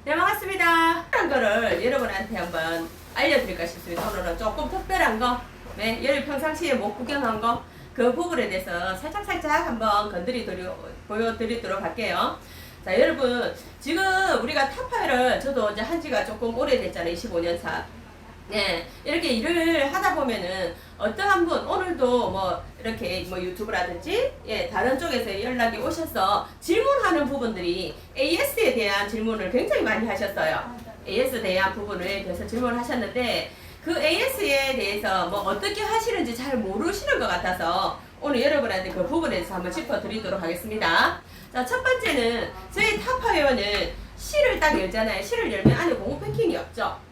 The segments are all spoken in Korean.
네, 반갑습니다. 특별한 거를 여러분한테 한번 알려드릴까 싶습니다. 오늘은 조금 특별한 거, 네, 여러분 평상시에 못 구경한 거, 그 부분에 대해서 살짝 한번 보여드리도록 할게요. 자, 여러분, 지금 우리가 타파를 저도 이제 한 지가 조금 오래됐잖아요. 25년 차. 네, 이렇게 일을 하다 보면은 어떠한 분, 오늘도 뭐 이렇게 뭐 유튜브라든지 예, 다른 쪽에서 연락이 오셔서 질문하는 부분들이 AS에 대한 질문을 굉장히 많이 하셨어요. AS에 대한 부분에 대해서 질문을 하셨는데 그 AS에 대해서 뭐 어떻게 하시는지 잘 모르시는 것 같아서 오늘 여러분한테 그 부분에 대해서 한번 짚어드리도록 하겠습니다. 자, 첫 번째는 저희 타파웨어는 실을 딱 열잖아요. 실을 열면 안에 고무 패킹이 없죠.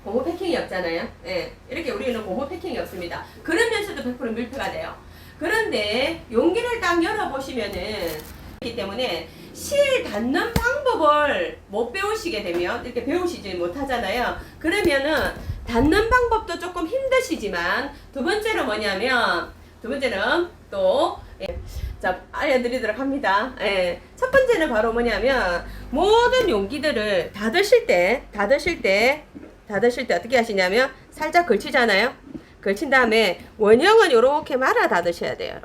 고무 패킹이 없잖아요. 예, 이렇게 우리는 고무 패킹이 없습니다. 그러면서도 100% 밀폐가 돼요. 그런데 용기를 딱 열어보시면은 그렇기 때문에 실 닫는 방법을 못 배우시게 되면 이렇게 배우시지 못하잖아요. 그러면은 닫는 방법도 조금 힘드시지만 두 번째는 뭐냐면 또 자, 알려드리도록 합니다. 예, 첫 번째는 바로 뭐냐면 모든 용기들을 닫으실 때 어떻게 하시냐면 살짝 걸치잖아요. 걸친 다음에 원형은 이렇게 말아 닫으셔야 돼요.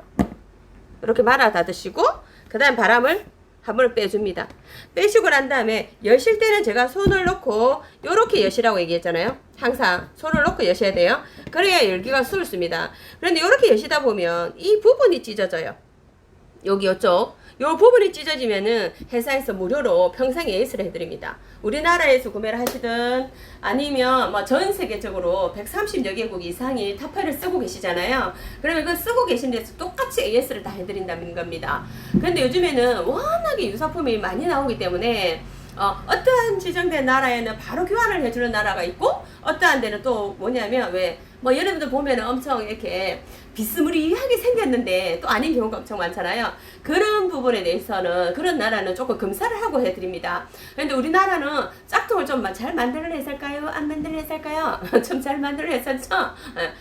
이렇게 말아 닫으시고 그 다음 바람을 한 번을 빼줍니다. 빼시고 난 다음에 여실 때는 제가 손을 놓고 이렇게 여시라고 얘기했잖아요. 항상 손을 놓고 여셔야 돼요. 그래야 열기가 수월습니다. 그런데 이렇게 여시다 보면 이 부분이 찢어져요. 여기 이쪽 요 부분이 찢어지면은 회사에서 무료로 평생 AS를 해드립니다. 우리나라에서 구매를 하시든 아니면 뭐 전 세계적으로 130여 개국 이상이 타파를 쓰고 계시잖아요. 그러면 그 쓰고 계신 데서 똑같이 AS를 다 해드린다는 겁니다. 그런데 요즘에는 워낙에 유사품이 많이 나오기 때문에 어떠한 지정된 나라에는 바로 교환을 해주는 나라가 있고 어떠한 데는 또 뭐냐면 뭐 여러분들 보면은 엄청 이렇게 비스무리하게 생겼는데 또 아닌 경우가 엄청 많잖아요. 그런 부분에 대해서는 그런 나라는 조금 검사를 하고 해드립니다. 그런데 우리나라는 짝퉁을 좀 잘 만들어냈을까요? 안 만들어냈을까요? 좀 잘 만들어냈었죠?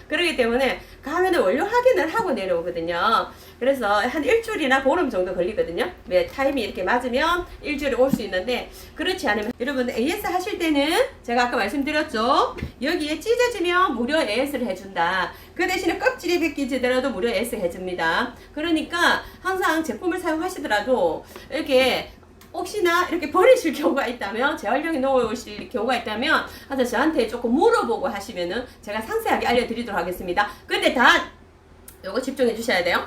그렇기 때문에 가면은 원료 확인을 하고 내려오거든요. 그래서 한 일주일이나 보름 정도 걸리거든요. 타임이 이렇게 맞으면 일주일에 올 수 있는데 그렇지 않으면 여러분 AS 하실 때는 제가 아까 말씀드렸죠. 여기에 찢어지면 무료 AS를 해준다. 그 대신에 껍질이 벗기지더라도 무료 AS 해줍니다. 그러니까 항상 제품을 사용하시더라도 이렇게 혹시나 이렇게 버리실 경우가 있다면 재활용에 놓으실 경우가 있다면 하여튼 저한테 조금 물어보고 하시면은 제가 상세하게 알려드리도록 하겠습니다. 근데 요거 집중해 주셔야 돼요.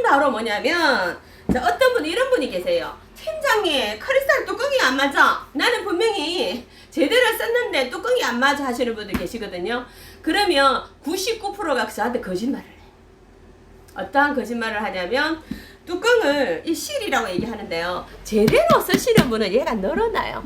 바로 뭐냐면 어떤 분 이런 분이 계세요. 팀장님 크리스탈 뚜껑이 안 맞아. 나는 분명히 제대로 썼는데 뚜껑이 안 맞아 하시는 분들 계시거든요. 그러면 99%가 저한테 거짓말을 해요. 어떠한 거짓말을 하냐면 뚜껑을 이 실이라고 얘기하는데요. 제대로 쓰시는 분은 얘가 늘어나요.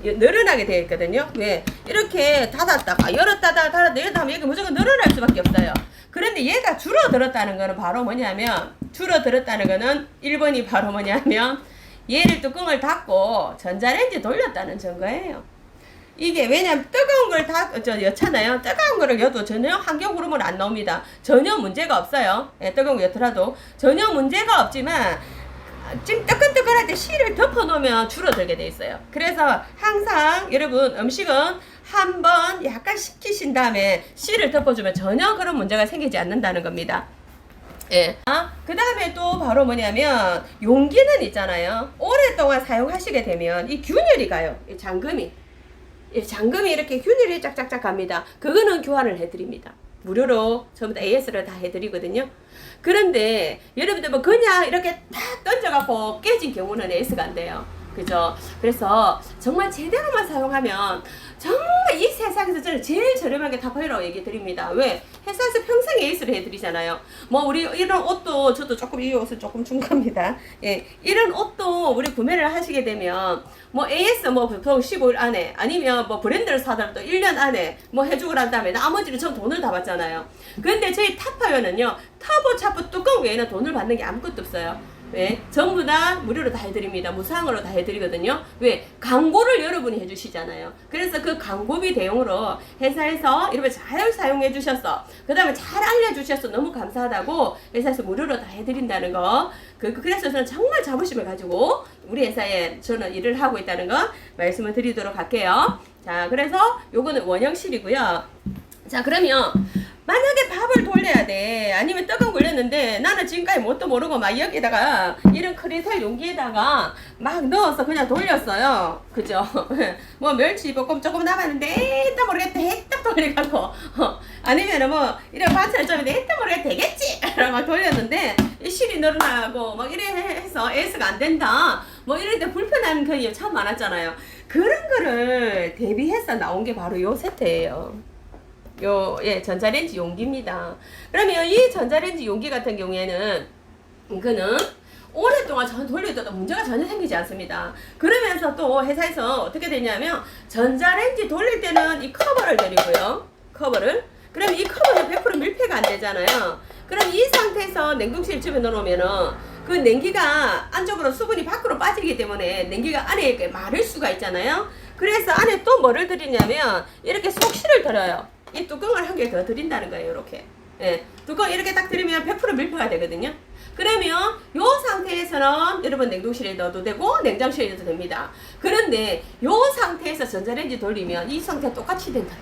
늘어나게 되어 있거든요. 왜? 이렇게 닫았다가 열었다가 닫았다가 열었다 하면 얘가 무조건 늘어날 수밖에 없어요. 그런데 얘가 줄어들었다는 거는 바로 뭐냐면 1번이 바로 뭐냐면 얘를 뚜껑을 닫고 전자레인지 돌렸다는 증거예요. 이게 왜냐면 뜨거운 걸 여잖아요. 뜨거운 거를 여도 전혀 환경 호르몬 안 나옵니다. 전혀 문제가 없어요. 예, 뜨거운 거 여더라도 전혀 문제가 없지만 지금 뜨끈뜨끈할 때 실을 덮어 놓으면 줄어들게 돼 있어요. 그래서 항상 여러분 음식은 한번 약간 식히신 다음에 실을 덮어주면 전혀 그런 문제가 생기지 않는다는 겁니다. 예. 그 다음에 또 바로 뭐냐면 용기는 있잖아요. 오랫동안 사용하시게 되면 이 균열이 가요. 이 잠금이 이렇게 균열이 짝짝짝 갑니다. 그거는 교환을 해드립니다. 무료로 전부 다 AS를 다 해드리거든요. 그런데 여러분들 뭐 그냥 이렇게 탁 던져갖고 깨진 경우는 AS가 안 돼요. 그죠? 그래서 정말 제대로만 사용하면 정말 이 세상에서 저는 제일 저렴하게 타파웨어라고 얘기 드립니다. 왜? 회사에서 평생 AS를 해드리잖아요. 뭐 우리 이런 옷도 저도 조금 이 옷은 조금 중고입니다. 예, 이런 옷도 우리 구매를 하시게 되면 뭐 AS 뭐 보통 15일 안에 아니면 뭐 브랜드를 사더라도 1년 안에 뭐 해주고 난 다음에 나머지는 전 돈을 다 받잖아요. 근데 저희 타파웨어는요 터보 차프 뚜껑 외에는 돈을 받는 게 아무것도 없어요. 왜? 전부 다 무료로 다 해드립니다. 무상으로 다 해드리거든요. 왜? 광고를 여러분이 해주시잖아요. 그래서 그 광고비 대용으로 회사에서 이렇게 잘 사용해 주셔서 그 다음에 잘 알려주셔서 너무 감사하다고 회사에서 무료로 다 해드린다는 거. 그래서 저는 정말 자부심을 가지고 우리 회사에 저는 일을 하고 있다는 거 말씀을 드리도록 할게요. 자, 그래서 요거는 원형실이고요. 자, 그러면 만약에 밥을 돌려야 돼. 아니면 떡은 굴렸는데 나는 지금까지 뭣도 모르고 막 여기다가 이런 크리셀 용기에다가 막 넣어서 그냥 돌렸어요. 그죠? 뭐 멸치 볶음 조금 남았는데 했다 모르겠다 했다 돌려가고 아니면은 뭐 이런 반찬 좀 했다 모르겠다 되겠지? 라고 막 돌렸는데 이 실이 늘어나고 막 이래 해서 에스가 안 된다. 뭐 이럴 때 불편한 경우가 참 많았잖아요. 그런 거를 대비해서 나온 게 바로 요 세트예요. 전자레인지 용기입니다. 그러면 이 전자레인지 용기 같은 경우에는 그는 오랫동안 돌려도 문제가 전혀 생기지 않습니다. 그러면서 또 회사에서 어떻게 되냐면 전자레인지 돌릴 때는 이 커버를 드리고요. 커버를. 그럼 이 커버는 100% 밀폐가 안 되잖아요. 그럼 이 상태에서 냉동실 집에 넣어놓으면은 그 냉기가 안쪽으로 수분이 밖으로 빠지기 때문에 냉기가 안에 이렇게 마를 수가 있잖아요. 그래서 안에 또 뭐를 드리냐면 이렇게 속실을 들어요. 이 뚜껑을 한 개 더 드린다는 거예요. 이렇게. 예, 뚜껑 이렇게 딱 드리면 100% 밀폐가 되거든요. 그러면 요 상태에서는 여러분 냉동실에 넣어도 되고 냉장실에 넣어도 됩니다. 그런데 요 상태에서 전자레인지 돌리면 이 상태가 똑같이 된다는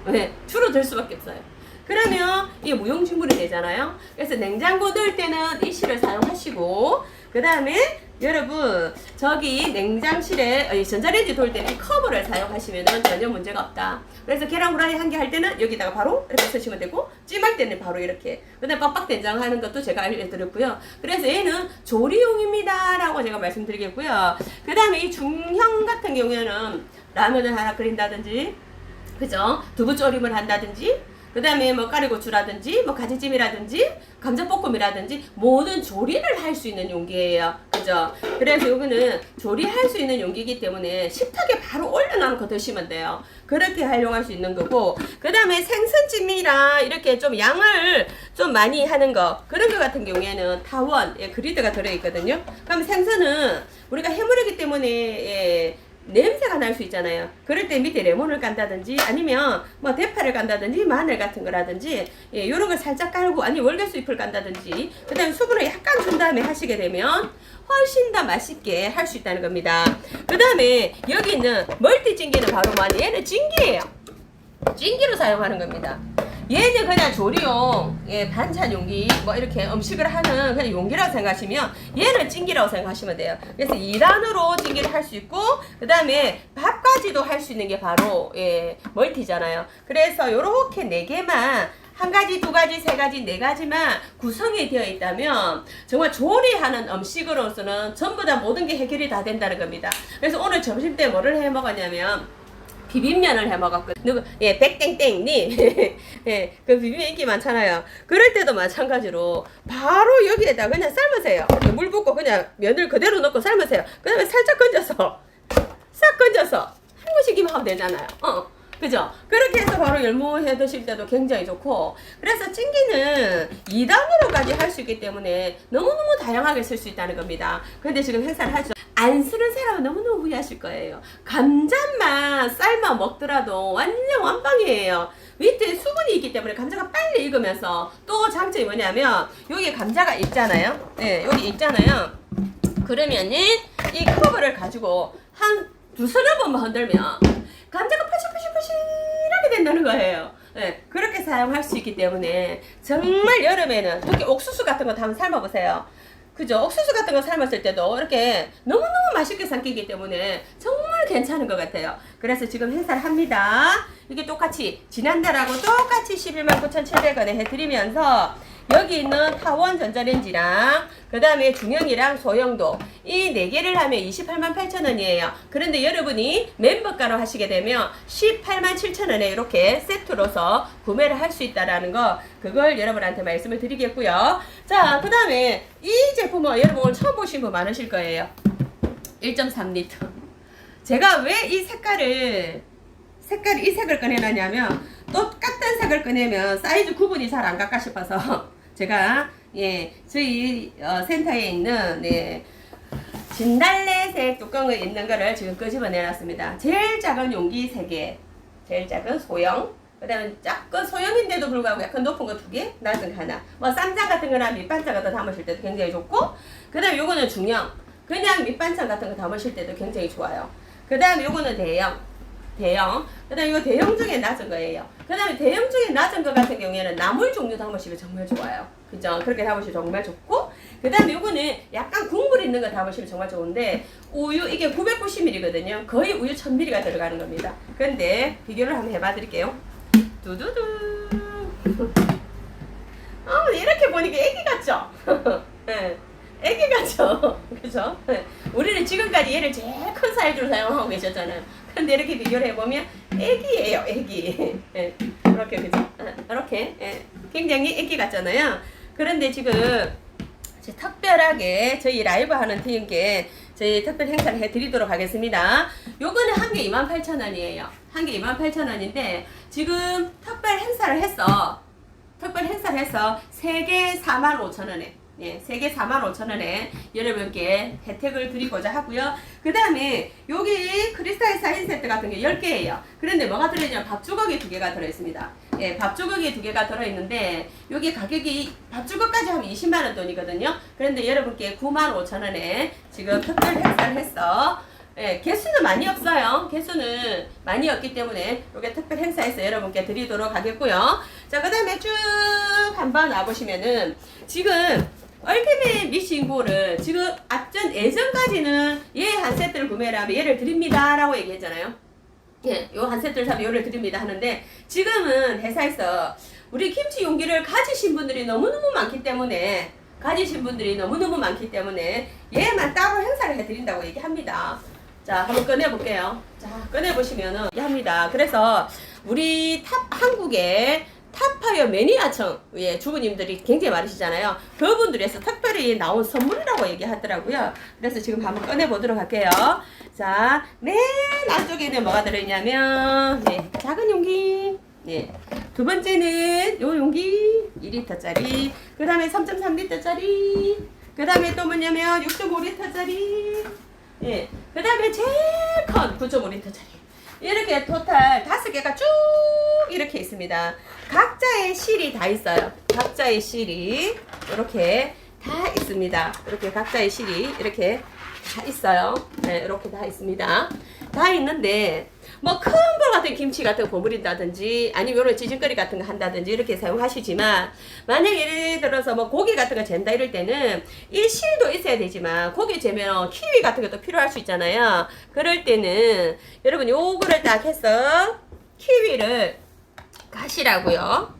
거예요. 예, 줄어들 수밖에 없어요. 그러면 이게 무용지물이 되잖아요. 그래서 냉장고 넣을 때는 이 실을 사용하시고 그 다음에 여러분 저기 냉장실에 전자레인지 돌 때는 이 커버를 사용하시면 전혀 문제가 없다. 그래서 계란 후라이 한 개 할 때는 여기다가 바로 이렇게 쓰시면 되고 찜할 때는 바로 이렇게. 그다음에 빡빡 된장 하는 것도 제가 알려드렸고요. 그래서 얘는 조리용입니다 라고 제가 말씀드리겠고요. 그 다음에 이 중형 같은 경우에는 라면을 하나 끓인다든지 그죠? 두부조림을 한다든지 그 다음에 뭐 까리고추라든지 뭐 가지찜이라든지 감자볶음이라든지 모든 조리를 할 수 있는 용기예요. 그죠? 그래서 여기는 조리할 수 있는 용기이기 때문에 식탁에 바로 올려놓고 드시면 돼요. 그렇게 활용할 수 있는 거고 그 다음에 생선찜이랑 이렇게 좀 양을 좀 많이 하는 거 그런 거 같은 경우에는 타원 그리드가 들어있거든요. 그럼 생선은 우리가 해물이기 때문에 냄새가 날 수 있잖아요. 그럴 때 밑에 레몬을 깐다든지 아니면 뭐 대파를 깐다든지 마늘 같은 거라든지 요런 걸 살짝 깔고 아니 월계수 잎을 깐다든지 그 다음에 수분을 약간 준 다음에 하시게 되면 훨씬 더 맛있게 할 수 있다는 겁니다. 그 다음에 여기 있는 멀티찜기는 바로 뭐니? 얘는 찜기예요. 찜기로 사용하는 겁니다. 얘는 그냥 조리용, 반찬 용기, 뭐 이렇게 음식을 하는 그냥 용기라고 생각하시면 얘는 찜기라고 생각하시면 돼요. 그래서 2단으로 찜기를 할 수 있고, 그 다음에 밥까지도 할 수 있는 게 바로, 멀티잖아요. 그래서 요렇게 4개만 한 가지, 두 가지, 세 가지, 네 가지만 구성이 되어 있다면 정말 조리하는 음식으로서는 전부 다 모든 게 해결이 다 된다는 겁니다. 그래서 오늘 점심 때 뭐를 해 먹었냐면 비빔면을 해 먹었거든요. 백땡땡님. 그 비빔면 인기 많잖아요. 그럴 때도 마찬가지로 바로 여기에다 그냥 삶으세요. 물 붓고 그냥 면을 그대로 넣고 삶으세요. 그 다음에 살짝 건져서 싹 건져서 헹구시기만 하면 되잖아요. 그죠? 그렇게 해서 바로 열무해 드실 때도 굉장히 좋고 그래서 찜기는 2단으로까지 할 수 있기 때문에 너무너무 다양하게 쓸 수 있다는 겁니다. 근데 지금 행사를 하죠. 안 쓰는 사람은 너무너무 후회하실 거예요. 감자만 삶아 먹더라도 완전 완빵이에요. 밑에 수분이 있기 때문에 감자가 빨리 익으면서 또 장점이 뭐냐면 여기 감자가 익잖아요. 여기 익잖아요. 그러면은 이 커버를 가지고 한 두서너 번만 흔들면 감자가 퍼실퍼실퍼실하게 된다는 거예요. 그렇게 사용할 수 있기 때문에 정말 여름에는 특히 옥수수 같은 거 한번 삶아보세요. 그죠? 옥수수 같은 거 삶았을 때도 이렇게 너무너무 맛있게 삼키기 때문에 정말 괜찮은 것 같아요. 그래서 지금 행사를 합니다. 이게 똑같이 지난달하고 똑같이 119,700원에 해드리면서 여기 있는 타원 전자레인지랑 그 다음에 중형이랑 소형도 이 4개를 하면 288,000원이에요. 그런데 여러분이 멤버가로 하시게 되면 187,000원에 이렇게 세트로서 구매를 할 수 있다라는 거 그걸 여러분한테 말씀을 드리겠고요. 자, 그 다음에 이 제품은 여러분 오늘 처음 보신 분 많으실 거예요. 1.3L. 제가 왜 이 이 색을 꺼내놨냐면 똑같은 색을 꺼내면 사이즈 구분이 잘 안 갈까 싶어서 제가 예, 저희 센터에 있는 진달래색 뚜껑에 있는 거를 지금 끄집어 내놨습니다. 제일 작은 용기 3개, 제일 작은 소형, 그 다음에 작은 소형인데도 불구하고 약간 높은 거 2개, 낮은 거 하나. 뭐 쌈장 같은 거나 밑반찬 같은 거 담으실 때도 굉장히 좋고, 그 다음에 요거는 중형, 그냥 밑반찬 같은 거 담으실 때도 굉장히 좋아요. 그 다음에 요거는 대형, 그 다음에 이거 대형 중에 낮은 거예요. 그 다음에 대형 중에 낮은 거 같은 경우에는 나물 종류 담으시면 정말 좋아요. 그죠? 그렇게 담으시면 정말 좋고, 그 다음에 요거는 약간 국물 있는 거 담으시면 정말 좋은데, 우유, 이게 990ml거든요. 거의 우유 1000ml가 들어가는 겁니다. 그런데 비교를 한번 해봐 드릴게요. 두두두. 이렇게 보니까 애기 같죠? 네. 애기 같죠? 그죠? 네. 우리는 지금까지 얘를 제일 큰 사이즈로 사용하고 계셨잖아요. 근데 이렇게 비교를 해보면 애기예요, 애기. 네. 이렇게, 그죠? 이렇게. 네. 굉장히 애기 같잖아요. 그런데 지금 특별하게 저희 라이브 하는 팀께 저희 특별 행사를 해드리도록 하겠습니다. 요거는 한 개 28,000원이에요. 한 개 28,000원인데 지금 특별 행사를 해서 3개 45,000원에 예, 3개 45,000원에 여러분께 혜택을 드리고자 하고요. 그 다음에 여기 크리스탈 사인 세트 같은 게 10개예요. 그런데 뭐가 들어있냐면 밥주걱이 2개가 들어있습니다. 예, 밥주걱이 2개가 들어있는데 여기 가격이 밥주걱까지 하면 20만원 돈이거든요. 그런데 여러분께 95,000원에 지금 특별 행사를 했어. 예, 개수는 많이 없어요. 개수는 많이 없기 때문에 이게 특별 행사에서 여러분께 드리도록 하겠고요. 자, 그 다음에 쭉 한번 와보시면은 지금 얼티밋 미싱볼을 지금 앞전 예전까지는 얘 한 세트를 구매를 하면 얘를 드립니다 라고 얘기했잖아요. 예, 요 한 세트를 사면 요를 드립니다 하는데 지금은 회사에서 우리 김치 용기를 가지신 분들이 너무너무 많기 때문에 얘만 따로 행사를 해드린다고 얘기합니다. 자, 한번 꺼내볼게요. 자, 꺼내보시면은 합니다. 그래서 우리 한국의 탑파이어 매니아층 주부님들이 굉장히 많으시잖아요. 그분들에서 특별히 나온 선물이라고 얘기하더라고요. 그래서 지금 한번 꺼내보도록 할게요. 자, 맨 안쪽에는 뭐가 들어있냐면 작은 용기, 두 번째는 요 용기 2리터짜리, 그 다음에 3.3리터짜리, 그 다음에 또 뭐냐면 6.5리터짜리, 그 다음에 제일 큰 9.5리터짜리. 이렇게 토탈 5개가 쭉 이렇게 있습니다. 각자의 실이 다 있어요. 각자의 실이 이렇게 다 있습니다. 이렇게 각자의 실이 이렇게 다 있어요. 네, 이렇게 다 있습니다. 다 있는데 뭐 큰 볼 같은 김치 같은 거 버무린다든지 아니면 이런 지진거리 같은 거 한다든지 이렇게 사용하시지만 만약 예를 들어서 뭐 고기 같은 거 잰다 이럴 때는 이 실도 있어야 되지만 고기 재면 키위 같은 것도 필요할 수 있잖아요. 그럴 때는 여러분 요거를 딱 해서 키위를 가시라고요.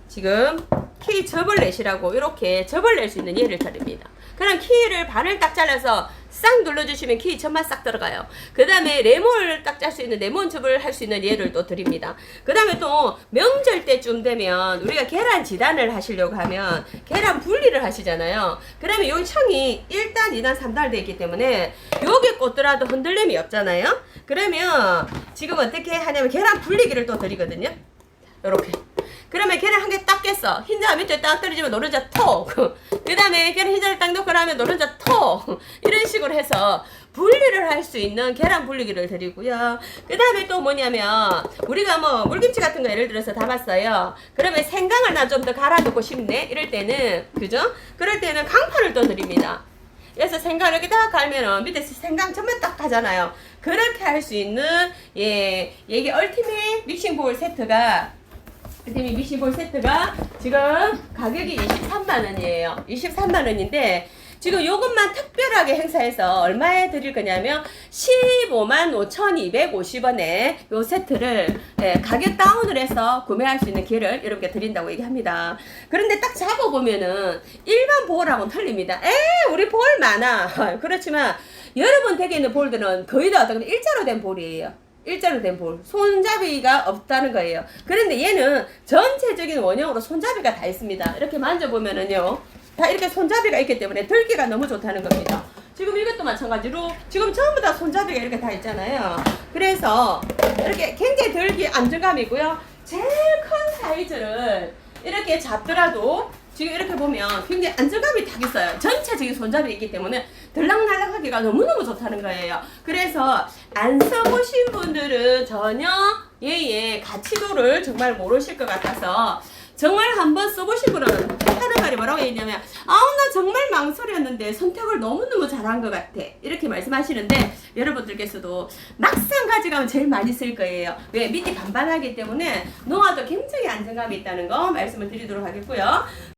지금 키위 접을 내시라고 이렇게 접을 낼 수 있는 얘를 드립니다. 그럼 키위를 반을 딱 잘라서 싹 눌러주시면 키위 전만 싹 들어가요. 그 다음에 레몬을 딱 짤 수 있는 레몬즙을 할 수 있는 얘를 또 드립니다. 그 다음에 또 명절 때쯤 되면 우리가 계란 지단을 하시려고 하면 계란 분리를 하시잖아요. 그러면 여기 청이 1단, 2단, 3단 되어 있기 때문에 여기 꽂더라도 흔들림이 없잖아요. 그러면 지금 어떻게 하냐면 계란 분리기를 또 드리거든요. 요렇게. 그러면 계란 한 개 딱 깼어. 흰자 밑에 딱 떨어지면 노른자 톡. 그 다음에 계란 흰자를 딱 넣고 나면 노른자 톡. 이런 식으로 해서 분리를 할 수 있는 계란 분리기를 드리고요. 그 다음에 또 뭐냐면 우리가 뭐 물김치 같은 거 예를 들어서 담았어요. 그러면 생강을 나 좀 더 갈아넣고 싶네. 이럴 때는 그죠? 그럴 때는 강판을 또 드립니다. 그래서 생강 이렇게 딱 갈면은 밑에 생강 전면 딱 가잖아요. 그렇게 할 수 있는 이게 얼티밋 믹싱볼 세트가 지금 가격이 23만원이에요. 23만원인데 지금 요것만 특별하게 행사해서 얼마에 드릴 거냐면 155,250원에 요 세트를 가격 다운을 해서 구매할 수 있는 기회를 여러분께 드린다고 얘기합니다. 그런데 딱 잡아보면은 일반 볼하고는 틀립니다. 우리 볼 많아. 그렇지만 여러분 댁에 있는 볼들은 거의 다 어떤 일자로 된 볼이에요. 일자로 된 볼. 손잡이가 없다는 거예요. 그런데 얘는 전체적인 원형으로 손잡이가 다 있습니다. 이렇게 만져보면은요. 다 이렇게 손잡이가 있기 때문에 들기가 너무 좋다는 겁니다. 지금 이것도 마찬가지로 지금 전부 다 손잡이가 이렇게 다 있잖아요. 그래서 이렇게 굉장히 들기 안정감이고요. 제일 큰 사이즈를 이렇게 잡더라도 지금 이렇게 보면 굉장히 안정감이 딱 있어요. 전체적인 손잡이 있기 때문에 들락날락하기가 너무너무 좋다는 거예요. 그래서 안 써보신 분들은 전혀 얘의 가치도를 정말 모르실 것 같아서 정말 한번 써보신 분은 하는 말이 뭐라고 했냐면 아우 나 정말 망설였는데 선택을 너무너무 잘한 것 같아 이렇게 말씀하시는데 여러분들께서도 막상 가져가면 제일 많이 쓸 거예요. 왜? 밑이 반반하기 때문에 놓아도 굉장히 안정감이 있다는 거 말씀을 드리도록 하겠고요.